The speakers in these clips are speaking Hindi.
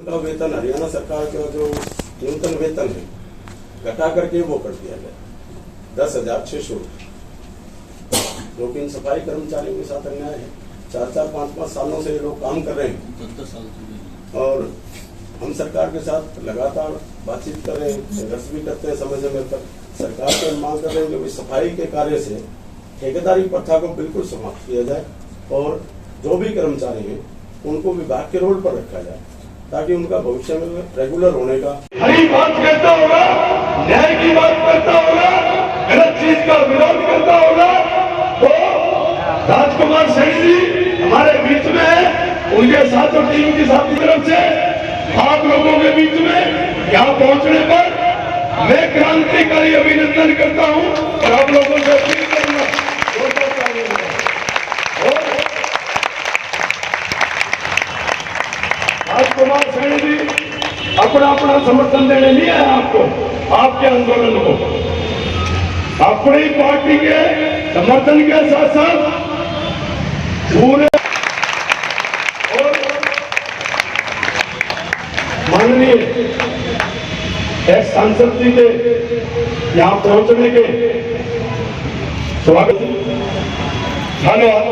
का वेतन हरियाणा सरकार का जो न्यूनतम वेतन है घटा करके वो कर दिया गया 10,600, जो कि इन सफाई कर्मचारियों के साथ अन्याय है। 4-4, 5-5 सालों से ये लोग काम कर रहे हैं और हम सरकार के साथ लगातार बातचीत कर रहे हैं, संघर्ष भी करते हैं समय समय पर। सरकार से मांग कर रहे हैं कि सफाई के कार्य से ठेकेदारी प्रथा को बिल्कुल समाप्त किया जाए और जो भी कर्मचारी हैं उनको विभाग के रोल पर रखा जाए ताकि उनका भविष्य में रेगुलर होने का हरी बात करता होगा, न्याय की बात करता होगा, गलत चीज का विरोध करता होगा तो राजकुमार सैनी जी हमारे बीच में है। उनके साथ और टीम की साथ की तरफ से आप लोगों के बीच में यहाँ पहुंचने पर मैं क्रांतिकारी अभिनंदन करता हूँ और आप लोगों से अपील करूंगा राजकुमार सैनी जी अपना समर्थन देने नहीं आया आपको, आपके आंदोलन को अपनी पार्टी के समर्थन के साथ साथ पूरे और माननीय सांसद जी के यहाँ पहुंचने के स्वागत धन्यवाद।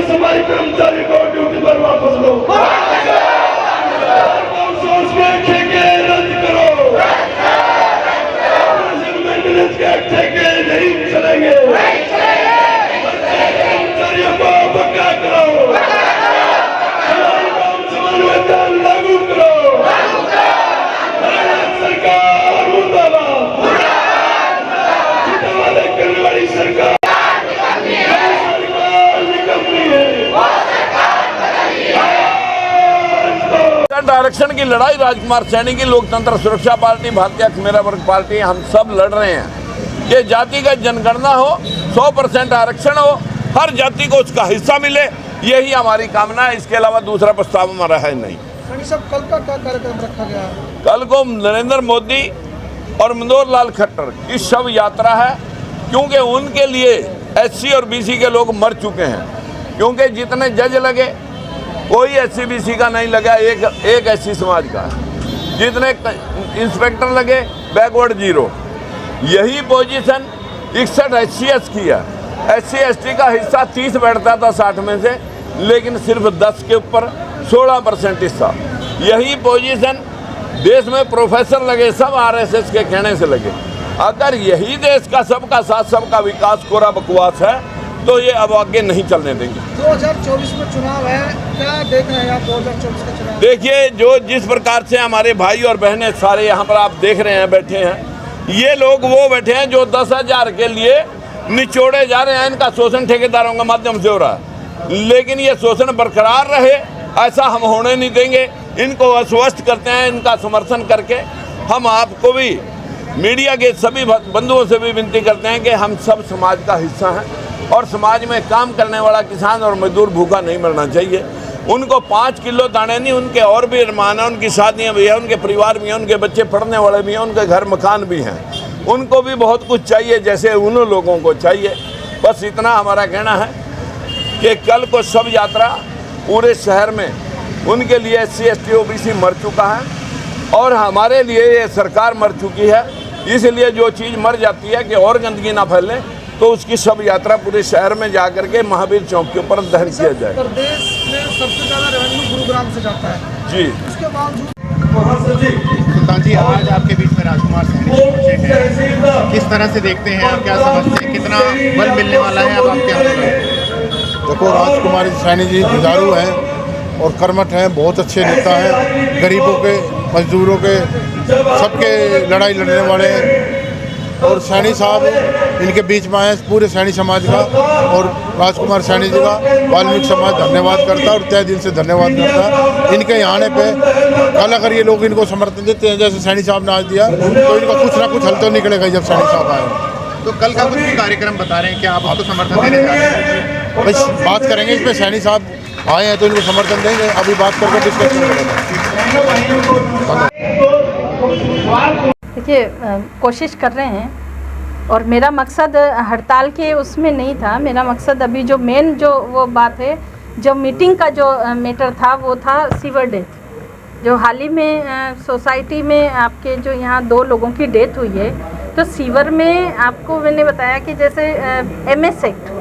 सफाई कर्मचारी को ड्यूटी पर वापस लो, ठेके रद्द करो, मेंटेनेंस के ठेके नहीं चलेंगे, कर्मचारियों को पक्का करो, समान वेतन लागू करो, सरकार मुर्दाबाद, वाले करने वाली सरकार आरक्षण की लड़ाई राजकुमार सैनी की लोकतंत्र सुरक्षा पार्टी, भारतीय मेरा वर्ग पार्टी, हम सब लड़ रहे हैं कि जातिगत जनगणना हो, 100% आरक्षण हो, हर जाति को उसका हिस्सा मिले, यही हमारी कामना है। इसके अलावा दूसरा प्रस्ताव हमारा है नहीं। सब कल का क्या कार्यक्रम रखा गया है? कल को नरेंद्र मोदी और मनोहर लाल खट्टर की शव यात्रा है, क्योंकि उनके लिए SC और BC के लोग मर चुके हैं। क्योंकि जितने जज लगे कोई SC BC का नहीं लगा, एक SC समाज का। जितने इंस्पेक्टर लगे बैकवर्ड 0। यही पोजीशन 61 SCS की है। SC ST का हिस्सा 30 बैठता था 60 में से, लेकिन सिर्फ 10 के ऊपर 16% हिस्सा। यही पोजीशन देश में प्रोफेसर लगे सब RSS के कहने से लगे। अगर यही देश का सबका साथ सबका विकास कोरा बकवास है तो ये अब आगे नहीं चलने देंगे। 2024 में चुनाव है, क्या देख रहे हैं आप 2024 का चुनाव? देखिए, जो जिस प्रकार से हमारे भाई और बहनें सारे यहाँ पर आप देख रहे हैं बैठे हैं, ये लोग वो बैठे हैं जो 10,000 के लिए निचोड़े जा रहे हैं। इनका शोषण ठेकेदारों के माध्यम से हो रहा है, लेकिन ये शोषण बरकरार रहे ऐसा हम होने नहीं देंगे। इनको अस्वस्थ करते हैं, इनका समर्थन करके हम आपको भी मीडिया के सभी बंधुओं से भी विनती करते हैं कि हम सब समाज का हिस्सा हैं और समाज में काम करने वाला किसान और मजदूर भूखा नहीं मरना चाहिए। उनको 5 किलो दाने नहीं, उनके और भी अरमान हैं, उनकी शादियाँ भी हैं, उनके परिवार भी हैं, उनके बच्चे पढ़ने वाले भी हैं, उनके घर मकान भी हैं। उनको भी बहुत कुछ चाहिए जैसे उन लोगों को चाहिए। बस इतना हमारा कहना है कि कल को शव यात्रा पूरे शहर में उनके लिए SC ST OBC मर चुका है और हमारे लिए ये सरकार मर चुकी है। इसलिए जो चीज़ मर जाती है कि और गंदगी ना फैले, तो उसकी शव यात्रा पूरे शहर में जाकर के महावीर चौक के ऊपर दहन किया जाए। प्रदेश में सबसे ज़्यादा रेवेन्यू गुरुग्राम से जाता है जी, इसके बावजूद सुल्तान जी आज आपके बीच में राजकुमार सैनी पहुंचे हैं, किस तरह से देखते हैं आप, क्या समझते हैं, कितना बल मिलने वाला है अब आपके हाथ? देखो, राजकुमार सैनी जी जुझारू हैं और कर्मठ हैं, बहुत अच्छे नेता हैं, गरीबों के, मजदूरों के, सबके लड़ाई लड़ने वाले हैं। और सैनी साहब इनके बीच में आए पूरे सैनी समाज का और राजकुमार सैनी जी का वाल्मीकि समाज धन्यवाद करता है और तय दिल से धन्यवाद करता है। इनके यहाँ आने पे कल अगर ये लोग इनको समर्थन देते हैं जैसे सैनी साहब ने आज दिया, तो इनका कुछ ना कुछ हल तो निकलेगा जब सैनी साहब आए। तो कल का कुछ भी कार्यक्रम बता रहे हैं कि आप उसको समर्थन देने जा रहे हैं? बस बात करेंगे इस पर, सैनी साहब आए हैं तो इनको समर्थन देंगे, अभी बात करके डिस्कस करेंगे। देखिए कोशिश कर रहे हैं, और मेरा मकसद हड़ताल के उसमें नहीं था। मेरा मकसद अभी जो मेन जो वो बात है, जो मीटिंग का जो मैटर था वो था सीवर डेथ। जो हाल ही में सोसाइटी में आपके जो यहाँ 2 लोगों की डेथ हुई है, तो सीवर में आपको मैंने बताया कि जैसे MS एक्ट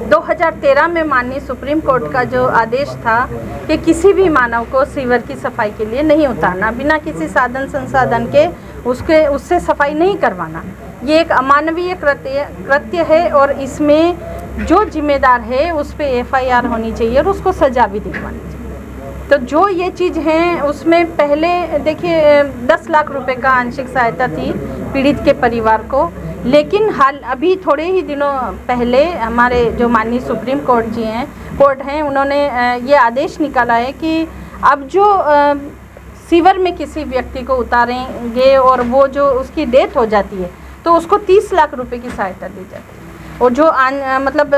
2013 में माननीय सुप्रीम कोर्ट का जो आदेश था कि किसी भी मानव को सीवर की सफाई के लिए नहीं उतारना, बिना किसी साधन संसाधन के उससे सफाई नहीं करवाना, ये एक अमानवीय कृत्य है, और इसमें जो जिम्मेदार है उस पर FIR होनी चाहिए और उसको सज़ा भी दिलवानी चाहिए। तो जो ये चीज़ हैं उसमें पहले देखिए 10 लाख रुपए का आंशिक सहायता थी पीड़ित के परिवार को, लेकिन हाल अभी थोड़े ही दिनों पहले हमारे जो माननीय सुप्रीम कोर्ट हैं उन्होंने ये आदेश निकाला है कि अब जो सीवर में किसी व्यक्ति को उतारेंगे और वो जो उसकी डेथ हो जाती है तो उसको 30 लाख रुपए की सहायता दी जाती है, और जो मतलब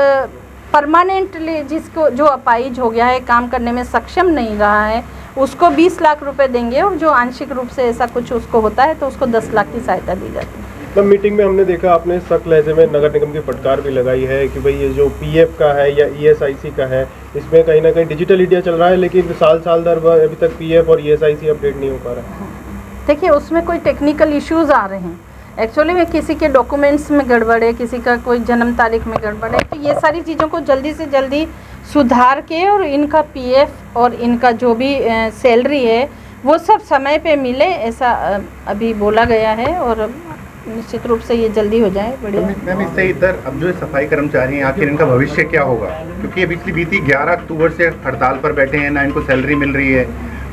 परमानेंटली जिसको जो अपाहिज हो गया है, काम करने में सक्षम नहीं रहा है, उसको 20 लाख रुपए देंगे, और जो आंशिक रूप से ऐसा कुछ उसको होता है तो उसको 10 लाख की सहायता दी जाती है। मतलब मीटिंग में हमने देखा आपने सख्त लहजे में नगर निगम की फटकार भी लगाई है कि भाई ये जो PF का है या ESIC का है, इसमें कहीं ना कहीं डिजिटल इंडिया चल रहा है, लेकिन साल दर अभी तक PF और ESIC अपडेट नहीं हो पा रहा है। देखिए उसमें कोई टेक्निकल इश्यूज आ रहे हैं, एक्चुअली में किसी के डॉक्यूमेंट्स में गड़बड़ है, किसी का कोई जन्म तारीख में गड़बड़ है, तो ये सारी चीज़ों को जल्दी से जल्दी सुधार के और इनका PF और इनका जो भी सैलरी है वो सब समय पे मिले, ऐसा अभी बोला गया है, और निश्चित रूप से ये जल्दी हो जाए। बढ़िया मैम इससे इधर अब जो सफाई कर्मचारी हैं आखिर इनका भविष्य क्या होगा, क्योंकि अभी बीती 11 अक्टूबर से हड़ताल पर बैठे हैं, ना इनको सैलरी मिल रही है,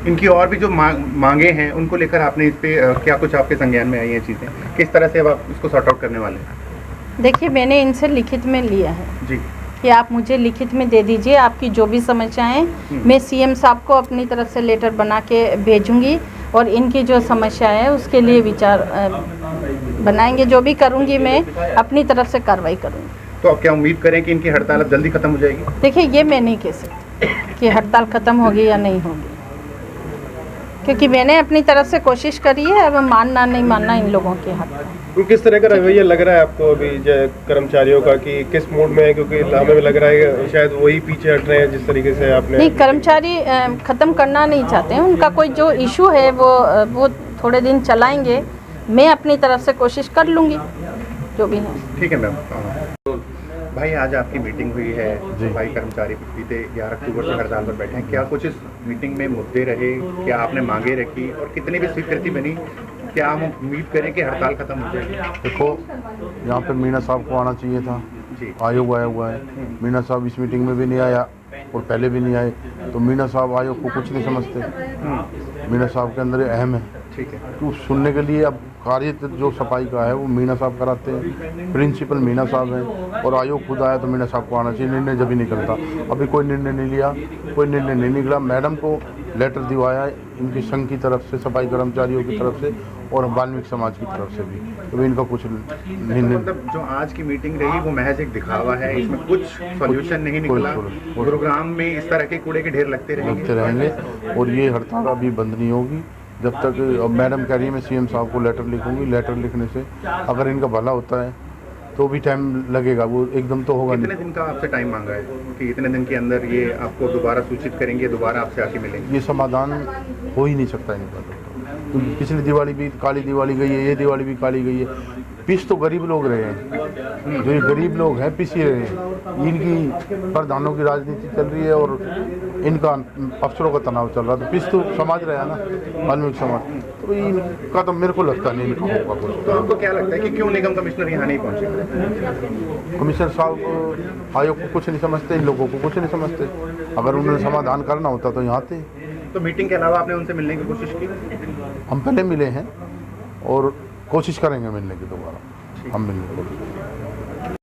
इनकी और भी जो मांगे हैं उनको लेकर आपने इस पर क्या कुछ आपके संज्ञान में आई हैं चीज़ें, किस तरह से अब आप इसको सॉर्ट आउट करने वाले हैं? देखिए मैंने इनसे लिखित में लिया है जी कि आप मुझे लिखित में दे दीजिए आपकी जो भी समस्याएं, मैं CM साहब को अपनी तरफ से लेटर बना के भेजूंगी, और इनकी जो समस्या है उसके लिए विचार बनाएंगे। जो भी करूंगी मैं अपनी तरफ से कार्रवाई करूंगी। तो आप क्या उम्मीद करें कि इनकी हड़ताल अब जल्दी खत्म हो जाएगी? देखिए ये मैं नहीं कह सकती कि हड़ताल ख़त्म होगी या नहीं होगी, क्योंकि मैंने अपनी तरफ से कोशिश करी है, अब मानना नहीं मानना इन लोगों के हाथ में। किस तरह का रवैया लग रहा है आपको अभी कर्मचारियों का, कि किस मूड में है? क्योंकि हमें लग रहा है कि शायद वही पीछे हट रहे हैं जिस तरीके से आपने। नहीं, कर्मचारी ख़त्म करना नहीं चाहते हैं, उनका कोई जो इशू है वो थोड़े दिन चलाएंगे, मैं अपनी तरफ से कोशिश कर लूँगी जो भी है। ठीक है मैम। भाई आज आपकी मीटिंग हुई है, सफाई कर्मचारी बीते 11 अक्टूबर से हड़ताल पर बैठे हैं, क्या कुछ इस मीटिंग में मुद्दे रहे, क्या आपने मांगे रखी, और कितनी भी स्वीकृति बनी, क्या हम उम्मीद करें कि हड़ताल खत्म हो जाएगी? देखो यहाँ पे मीणा साहब को आना चाहिए था जी, आयोग आया हुआ है, मीणा साहब इस मीटिंग में भी नहीं आया और पहले भी नहीं आए, तो मीणा साहब आयोग को कुछ नहीं समझते। मीणा साहब के अंदर अहम है, ठीक है, तो सुनने के लिए अब कार्य जो सफाई का है वो मीणा साहब कराते हैं, प्रिंसिपल मीणा साहब हैं, और आयोग खुद आया तो मीणा साहब को आना चाहिए, निर्णय जब भी निकलता। अभी कोई निर्णय नहीं लिया, कोई निर्णय नहीं निकला। मैडम को लेटर दिवाया इनकी संघ की तरफ से, सफाई कर्मचारियों की तरफ से और वाल्मीकि समाज की तरफ से भी, तो इनका कुछ निर्णय। मतलब जो आज की मीटिंग रही वो महज एक दिखावा है, इसमें कुछ सॉल्यूशन नहीं निकला। गुरुग्राम में इस तरह के कूड़े के ढेर लगते रहेंगे और ये हड़ताल अभी बंद नहीं होगी जब तक। अब मैडम कह रही है मैं CM साहब को लेटर लिखूंगी, लेटर लिखने से अगर इनका भला होता है तो भी टाइम लगेगा, वो एकदम तो होगा नहीं। कितने दिन का आपसे टाइम मांगा है कि इतने दिन के अंदर ये आपको दोबारा सूचित करेंगे, दोबारा आपसे आके मिलेंगे? ये समाधान हो ही नहीं सकता इनका, तो पिछली दिवाली भी काली दिवाली गई है, ये दिवाली भी काली गई है। पिस तो गरीब लोग रहे हैं, जो ये गरीब लोग हैं पिस ही रहे हैं। इनकी प्रधानों की राजनीति चल रही है और इनका अफसरों का तनाव चल रहा है, तो पिस तो समाज रहा है ना, वाल्मीकि समाज, तो इनका तो मेरे को लगता नहीं इनका होगा कुछ। तो आपको क्या लगता है कि क्यों निगम कमिश्नर यहाँ नहीं पहुँचे? कमिश्नर साहब आयोग को कुछ नहीं समझते, इन लोगों को कुछ नहीं समझते। अगर उन्होंने समाधान करना होता तो यहाँ थे। तो मीटिंग के अलावा आपने उनसे मिलने की कोशिश की? हम पहले मिले हैं और कोशिश करेंगे मिलने की, दोबारा हम मिलने की कोशिश करेंगे।